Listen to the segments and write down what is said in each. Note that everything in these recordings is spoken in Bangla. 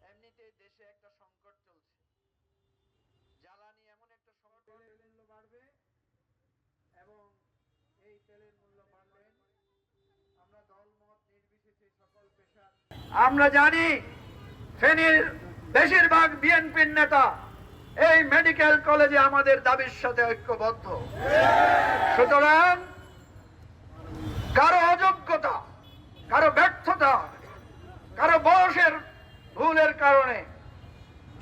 এমনিতেই দেশে একটা সংকট চলছে, জ্বালানি এমন একটা সংকট, তেলের মূল্য বাড়বে এবং এই তেলের মূল্য বাড়লে আমরা দলমত নির্বিশেষে সকল পেশা, আমরা জানি ফেনীর বেশিরভাগ বিএনপির নেতা এই মেডিকেল কলেজে আমাদের দাবির সাথে ঐক্যবদ্ধ। সুতরাং কারো অযোগ্যতা, কারো ব্যর্থতা, কারো বয়সের ভুলের কারণে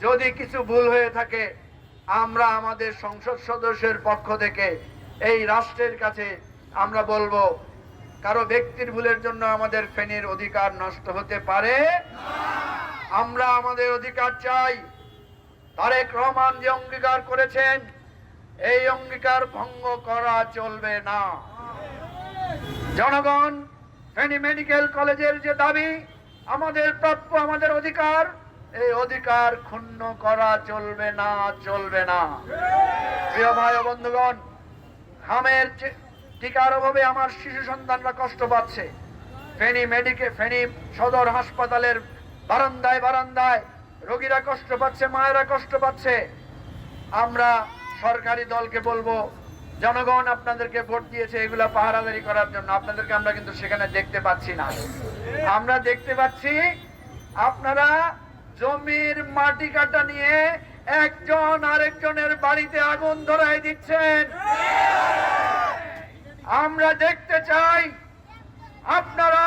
যদি কিছু ভুল হয়ে থাকে, আমরা আমাদের সংসদ সদস্যের পক্ষ থেকে এই রাষ্ট্রের কাছে আমরা বলবো, কারো ব্যক্তির ভুলের জন্য আমাদের ফেনীর অধিকার নষ্ট হতে পারে আমরা আমাদের অধিকার চাই। তারেক রহমান যে অঙ্গীকার করেছেন, এই অঙ্গীকার ভঙ্গ করা চলবে না। জনগণ, ফেনী মেডিকেল কলেজের যে দাবি, আমাদের প্রাপ্য, আমাদের অধিকার, এই অধিকার ক্ষুণ্ণ করা চলবে না, চলবে না। প্রিয় ভাই ও বন্ধুগণ, ঘামের টিকার অভাবে আমার শিশু সন্তানরা কষ্ট পাচ্ছে। ফেনী সদর হাসপাতালের বারান্দায় বারান্দায় রোগীরা কষ্ট পাচ্ছে, মায়েরা কষ্ট পাচ্ছে। আমরা সরকারি দলকে বলবো, জনগণ আপনাদেরকে ভোট দিয়েছে এগুলা পাহারাদারি করার জন্য, আপনাদেরকে আমরা কিন্তু সেখানে দেখতে পাচ্ছি না। আমরা দেখতে পাচ্ছি আপনারা জমির মাটি কাটা নিয়ে একজন আরেকজনের বাড়িতে আগুন ধরায় দিচ্ছেন। আমরা দেখতে চাই আপনারা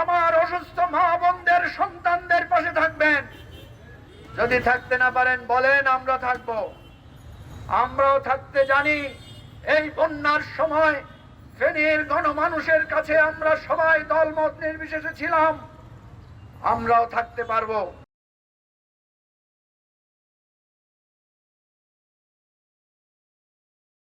আমার অসুস্থ মা বোনদের, সন্তানদের পাশে থাকবেন। যদি থাকতে না পারেন বলেন, আমরা থাকবো। আমরাও থাকতে জানি। এই বন্যার সময় ফেনীর গণমানুষের কাছে আমরা সবাই দলমত নির্বিশেষে ছিলাম, আমরাও থাকতে পারবো।